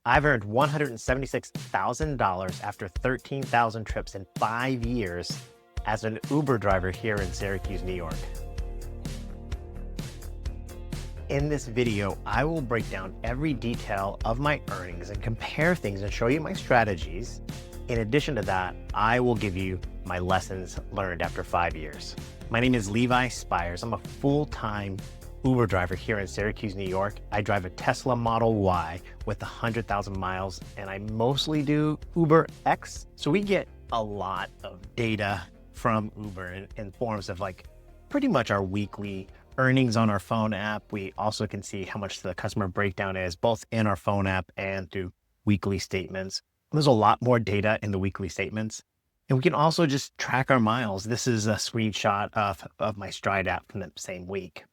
I've earned $176,000 after 13,000 trips in 5 years as an Uber driver here in Syracuse, New York. In this video, I will break down every detail of my earnings and compare things and show you my strategies. In addition to that, I will give you my lessons learned after 5 years. My name is Levi Spires. I'm a full-time Uber driver here in Syracuse, New York. I drive a Tesla Model Y with 100,000 miles, and I mostly do Uber X. So we get a lot of data from Uber in forms of like pretty much our weekly earnings on our phone app. We also can see how much the customer breakdown is both in our phone app and through weekly statements. There's a lot more data in the weekly statements. And we can also just track our miles. This is a screenshot of my Stride app from the same week.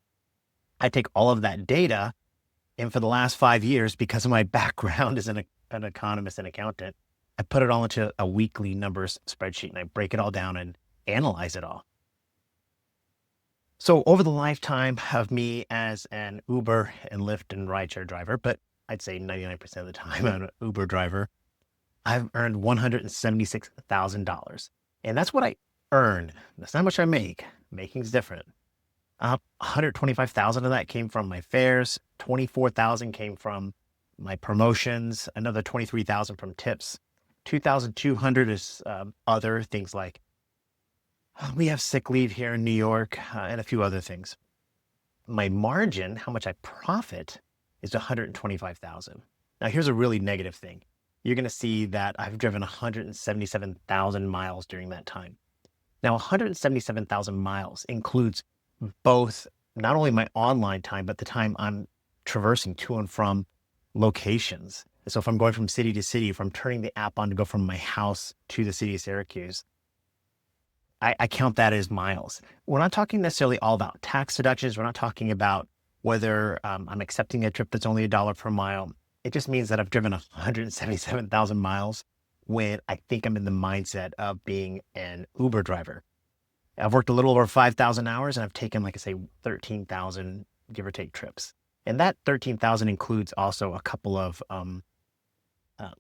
I take all of that data, and for the last 5 years, because of my background as an economist and accountant, I put it all into a weekly numbers spreadsheet, and I break it all down and analyze it all. So over the lifetime of me as an Uber and Lyft and rideshare driver, but I'd say 99% of the time I'm an Uber driver, I've earned $176,000. And that's what I earn. That's not how much I make. Making's different. 125,000 of that came from my fares. 24,000 came from my promotions. Another 23,000 from tips. 2,200 is other things like we have sick leave here in New York and a few other things. My margin, how much I profit, is 125,000. Now here's a really negative thing. You're going to see that I've driven 177,000 miles during that time. Now 177,000 miles includes both not only my online time, but the time I'm traversing to and from locations. So if I'm going from city to city, if I'm turning the app on to go from my house to the city of Syracuse, I count that as miles. We're not talking necessarily all about tax deductions. We're not talking about whether I'm accepting a trip that's only $1 per mile. It just means that I've driven 177,000 miles when I think I'm in the mindset of being an Uber driver. I've worked a little over 5,000 hours and I've taken, like I say, 13,000, give or take, trips. And that 13,000 includes also a couple of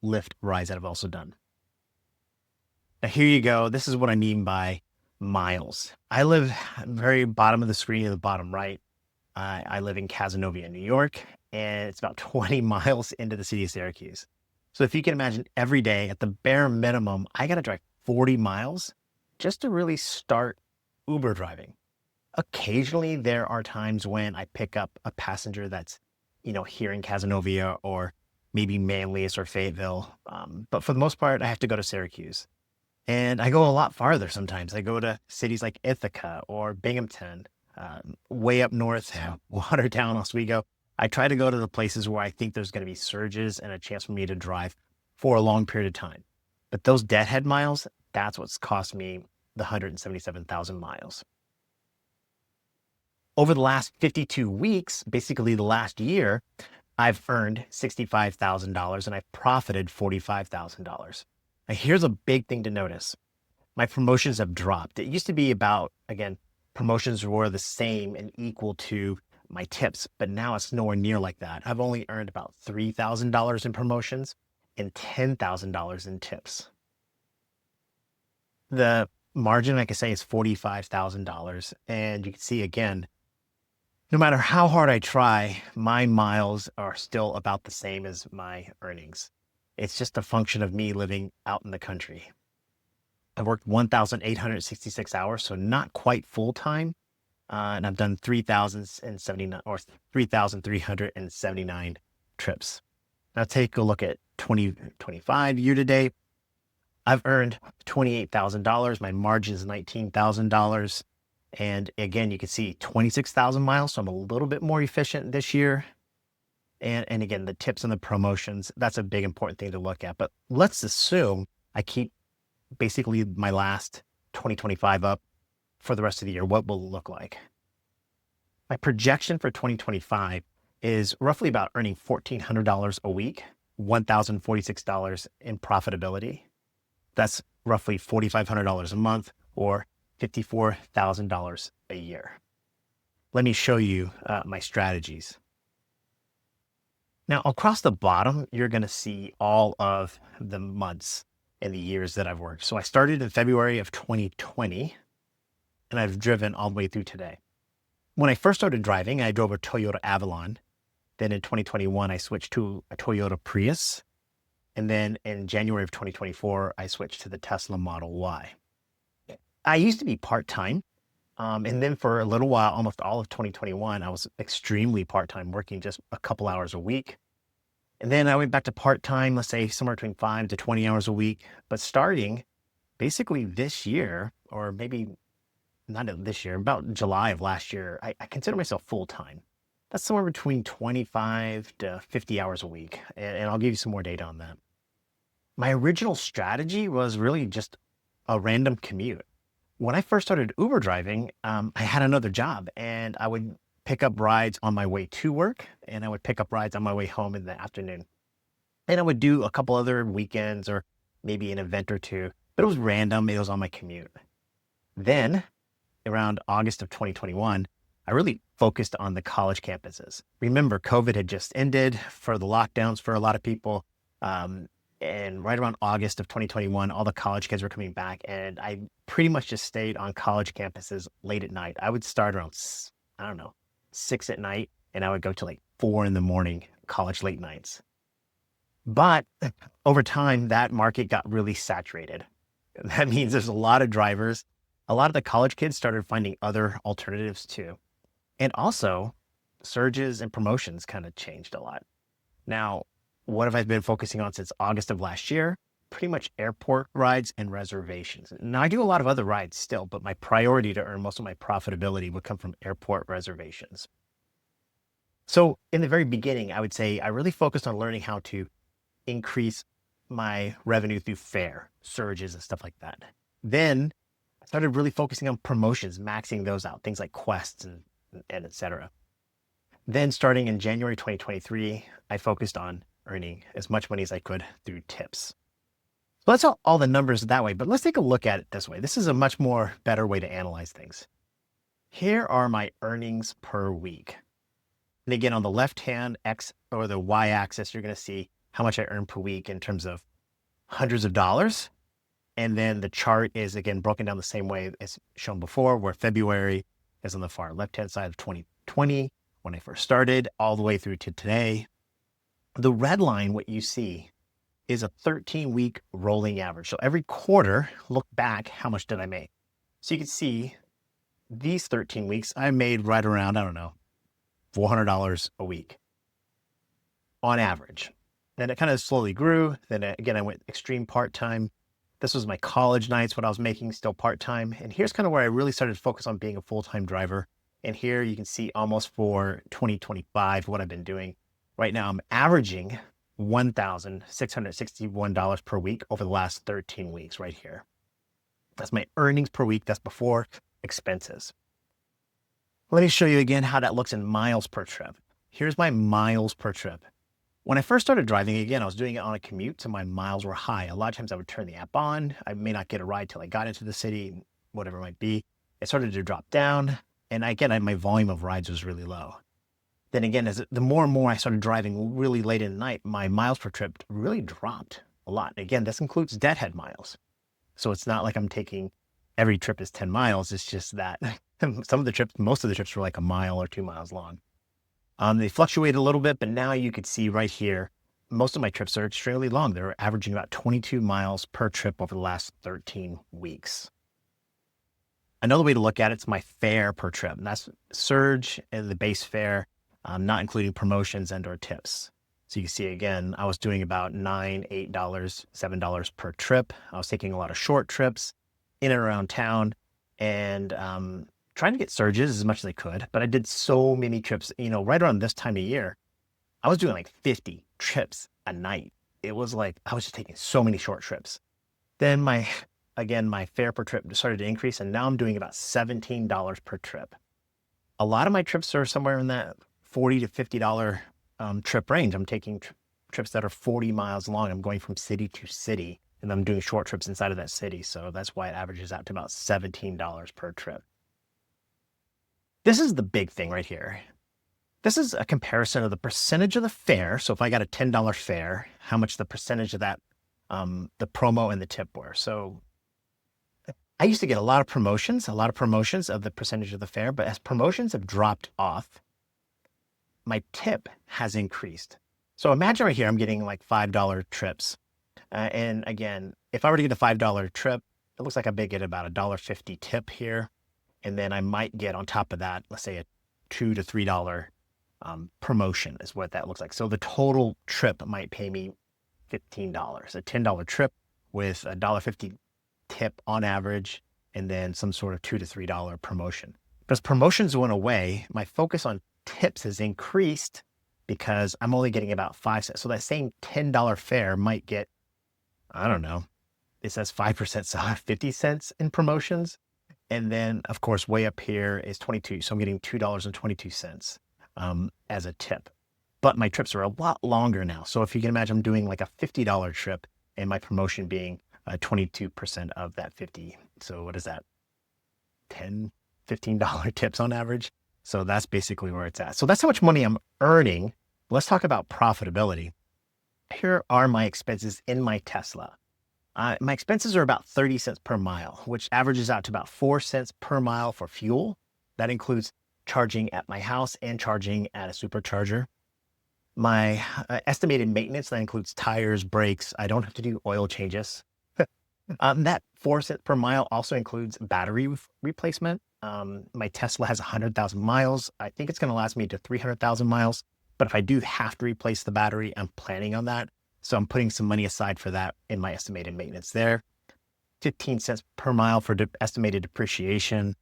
Lyft rides that I've also done. Now, here you go. This is what I mean by miles. I live at the very bottom of the screen, at the bottom right. I live in Cazenovia, New York, and it's about 20 miles into the city of Syracuse. So if you can imagine, every day at the bare minimum, I got to drive 40 miles just to really start Uber driving. Occasionally, there are times when I pick up a passenger that's, here in Cazenovia or maybe Manlius or Fayetteville. But for the most part, I have to go to Syracuse. And I go a lot farther sometimes. I go to cities like Ithaca or Binghamton, way up north, Watertown, Oswego. I try to go to the places where I think there's going to be surges and a chance for me to drive for a long period of time. But those deadhead miles, that's what's cost me the 177,000 miles. Over the last 52 weeks, basically the last year, I've earned $65,000 and I've profited $45,000. Now here's a big thing to notice. My promotions have dropped. It used to be about, again, promotions were the same and equal to my tips, but now it's nowhere near like that. I've only earned about $3,000 in promotions and $10,000 in tips. The margin, like I say, is $45,000. And you can see again, no matter how hard I try, my miles are still about the same as my earnings. It's just a function of me living out in the country. I've worked 1,866 hours, so not quite full time. And I've done 3,379 trips. Now take a look at 2025 year to date. I've earned $28,000. My margin is $19,000. And again, you can see 26,000 miles. So I'm a little bit more efficient this year. And again, the tips and the promotions, that's a big important thing to look at. But let's assume I keep basically my last 2025 up for the rest of the year. What will it look like? My projection for 2025 is roughly about earning $1,400 a week, $1,046 in profitability. That's roughly $4,500 a month or $54,000 a year. Let me show you my strategies. Now, across the bottom, you're going to see all of the months and the years that I've worked. So I started in February of 2020, and I've driven all the way through today. When I first started driving, I drove a Toyota Avalon. Then in 2021, I switched to a Toyota Prius. And then in January of 2024, I switched to the Tesla Model Y. I used to be part-time. And then for a little while, almost all of 2021, I was extremely part-time, working just a couple hours a week. And then I went back to part-time, let's say somewhere between 5 to 20 hours a week. But starting basically this year, or maybe not this year, about July of last year, I consider myself full-time. That's somewhere between 25 to 50 hours a week. And I'll give you some more data on that. My original strategy was really just a random commute. When I first started Uber driving, I had another job, and I would pick up rides on my way to work, and I would pick up rides on my way home in the afternoon. And I would do a couple other weekends or maybe an event or two, but it was random. It was on my commute. Then around August of 2021, I really focused on the college campuses. Remember, COVID had just ended for the lockdowns for a lot of people. And right around August of 2021, all the college kids were coming back, and I pretty much just stayed on college campuses late at night. I would start around, I don't know, 6 at night, and I would go to like 4 in the morning, college late nights. But over time, that market got really saturated. That means there's a lot of drivers. A lot of the college kids started finding other alternatives too. And also, surges and promotions kind of changed a lot. Now, what have I been focusing on since August of last year? Pretty much airport rides and reservations. Now, I do a lot of other rides still, but my priority to earn most of my profitability would come from airport reservations. So in the very beginning, I would say I really focused on learning how to increase my revenue through fare, surges, and stuff like that. Then I started really focusing on promotions, maxing those out, things like quests and et cetera. Then starting in January 2023, I focused on earning as much money as I could through tips. So that's all the numbers that way, but let's take a look at it this way. This is a much more better way to analyze things. Here are my earnings per week. And again, on the left-hand X or the Y-axis, you're going to see how much I earn per week in terms of hundreds of dollars. And then the chart is, again, broken down the same way as shown before, where February is on the far left-hand side of 2020, when I first started, all the way through to today. The red line, what you see, is a 13-week rolling average. So every quarter, look back, how much did I make? So you can see these 13 weeks, I made right around, I don't know, $400 a week on average. Then it kind of slowly grew. Then again, I went extreme part-time. This was my college nights, what I was making, still part-time. And here's kind of where I really started to focus on being a full-time driver. And here you can see almost for 2025, what I've been doing. Right now, I'm averaging $1,661 per week over the last 13 weeks right here. That's my earnings per week. That's before expenses. Let me show you again how that looks in miles per trip. Here's my miles per trip. When I first started driving, again, I was doing it on a commute, so my miles were high. A lot of times I would turn the app on. I may not get a ride till I got into the city, whatever it might be. It started to drop down. And again, my volume of rides was really low. Then again, the more and more I started driving really late in the night, my miles per trip really dropped a lot. And again, this includes deadhead miles. So it's not like I'm taking every trip is 10 miles. It's just that most of the trips were like a mile or 2 miles long. They fluctuate a little bit, but now you could see right here, most of my trips are extremely long. They're averaging about 22 miles per trip over the last 13 weeks. Another way to look at it's my fare per trip. And that's surge and the base fare, not including promotions and or tips. So you can see again, I was doing about $9, $8, $7 per trip. I was taking a lot of short trips in and around town and trying to get surges as much as I could. But I did so many trips, right around this time of year, I was doing like 50 trips a night. It was like, I was just taking so many short trips. Then my fare per trip started to increase, and now I'm doing about $17 per trip. A lot of my trips are somewhere in that $40 to $50 trip range. I'm taking trips that are 40 miles long. I'm going from city to city, and I'm doing short trips inside of that city. So that's why it averages out to about $17 per trip. This is the big thing right here. This is a comparison of the percentage of the fare. So if I got a $10 fare, how much the percentage of that, the promo and the tip were. So I used to get a lot of promotions of the percentage of the fare, but as promotions have dropped off, my tip has increased. So imagine right here, I'm getting like $5 trips. And again, if I were to get a $5 trip, it looks like I may get about a $1.50 tip here. And then I might get on top of that, let's say a $2 to $3 promotion is what that looks like. So the total trip might pay me $15, a $10 trip with a $1.50 tip on average, and then some sort of $2 to $3 promotion. Because promotions went away, my focus on tips has increased because I'm only getting about 5 cents. So that same $10 fare might get, I don't know, it says 5%, so I have 50 cents in promotions. And then, of course, way up here is 22. So I'm getting $2.22 as a tip. But my trips are a lot longer now. So if you can imagine, I'm doing like a $50 trip and my promotion being 22% of that 50. So what is that? $10, $15 tips on average. So that's basically where it's at. So that's how much money I'm earning. Let's talk about profitability. Here are my expenses in my Tesla. My expenses are about 30 cents per mile, which averages out to about 4 cents per mile for fuel. That includes charging at my house and charging at a supercharger. My estimated maintenance, that includes tires, brakes. I don't have to do oil changes. That 4 cents per mile also includes battery replacement. My Tesla has 100,000 miles. I think it's going to last me to 300,000 miles. But if I do have to replace the battery, I'm planning on that. So I'm putting some money aside for that in my estimated maintenance there. 15 cents per mile for estimated depreciation,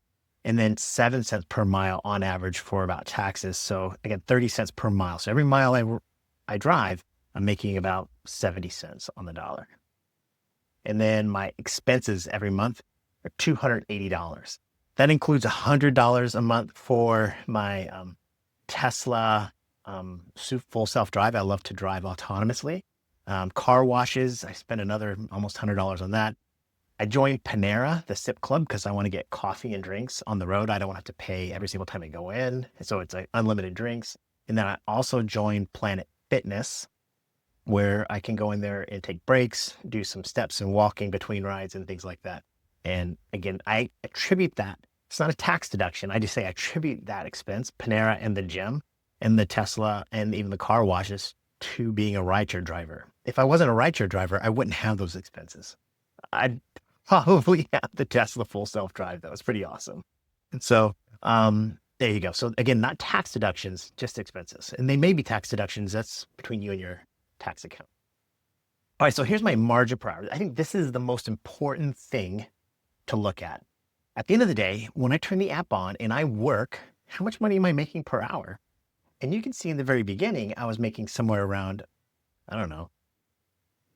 and then 7 cents per mile on average for about taxes. So again, 30 cents per mile. So every mile I drive, I'm making about 70 cents on the dollar. And then my expenses every month are $280. That includes $100 a month for my Tesla full self-drive. I love to drive autonomously. Car washes, I spend another almost $100 on that. I joined Panera, the Sip Club, because I want to get coffee and drinks on the road. I don't want to have to pay every single time I go in. So it's like unlimited drinks. And then I also joined Planet Fitness, where I can go in there and take breaks, do some steps and walking between rides and things like that. And again, I attribute that. It's not a tax deduction. I just say I attribute that expense, Panera and the gym and the Tesla and even the car washes, to being a rideshare driver. If I wasn't a rideshare driver, I wouldn't have those expenses. I'd probably have the Tesla full self-drive though. It's pretty awesome. And so there you go. So again, not tax deductions, just expenses. And they may be tax deductions. That's between you and your tax account. All right, so here's my margin per hour. I think this is the most important thing to look at. At the end of the day, when I turn the app on and I work, how much money am I making per hour? And you can see in the very beginning, I was making somewhere around, I don't know,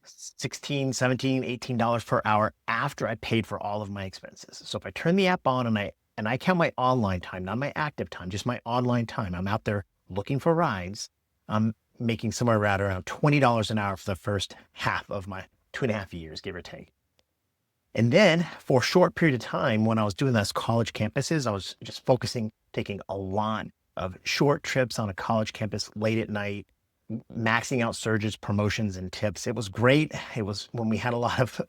$16, $17, $18 per hour after I paid for all of my expenses. So if I turn the app on and I count my online time, not my active time, just my online time, I'm out there looking for rides, I'm making somewhere around $20 an hour for the first half of my 2.5 years, give or take. And then for a short period of time, when I was doing those college campuses, I was just focusing, taking a lot of short trips on a college campus late at night, maxing out surges, promotions, and tips. It was great. It was when we had a lot of,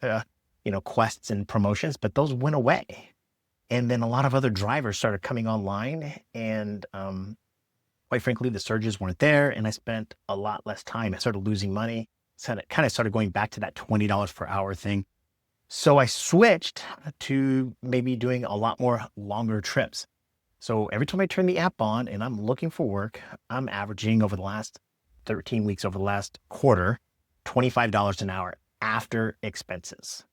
quests and promotions, but those went away. And then a lot of other drivers started coming online, and quite frankly, the surges weren't there, and I spent a lot less time. I started losing money. So it kind of started going back to that $20 per hour thing. So I switched to maybe doing a lot more longer trips. So every time I turn the app on and I'm looking for work, I'm averaging over the last 13 weeks, over the last quarter, $25 an hour after expenses.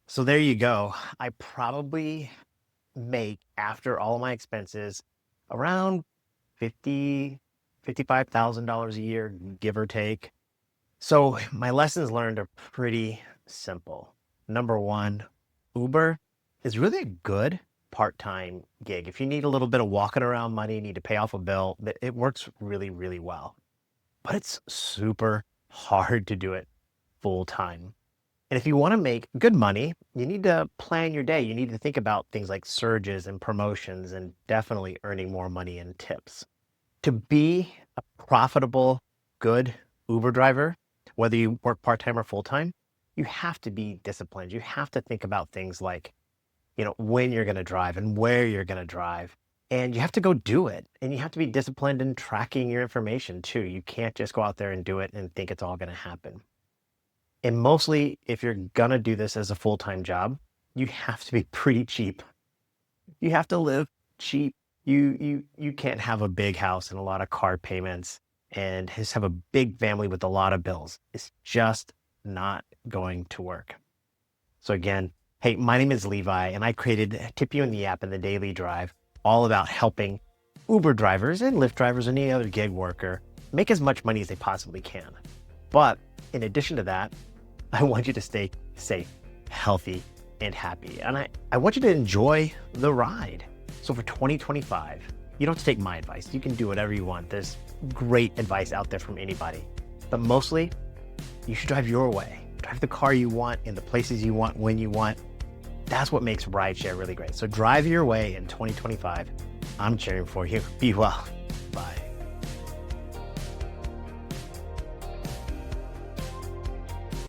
So there you go. I probably make, after all of my expenses, around $55,000 a year, give or take. So my lessons learned are pretty simple. Number one, Uber is really a good part-time gig. If you need a little bit of walking around money, need to pay off a bill, it works really, really well. But it's super hard to do it full-time. And if you want to make good money, you need to plan your day. You need to think about things like surges and promotions and definitely earning more money in tips. To be a profitable, good Uber driver, whether you work part-time or full-time, you have to be disciplined. You have to think about things like, when you're going to drive and where you're going to drive. And you have to go do it. And you have to be disciplined in tracking your information too. You can't just go out there and do it and think it's all going to happen. And mostly, if you're going to do this as a full-time job, you have to be pretty cheap. You have to live cheap. You can't have a big house and a lot of car payments and just have a big family with a lot of bills. It's just not going to work. So again, hey, my name is Levi, and I created Tip You in the App and the Daily Drive, all about helping Uber drivers and Lyft drivers and any other gig worker make as much money as they possibly can. But in addition to that, I want you to stay safe, healthy, and happy. And I want you to enjoy the ride. So for 2025, you don't have to take my advice. You can do whatever you want. There's great advice out there from anybody. But mostly, you should drive your way. Drive the car you want in the places you want, when you want. That's what makes rideshare really great. So drive your way in 2025. I'm cheering for you. Be well.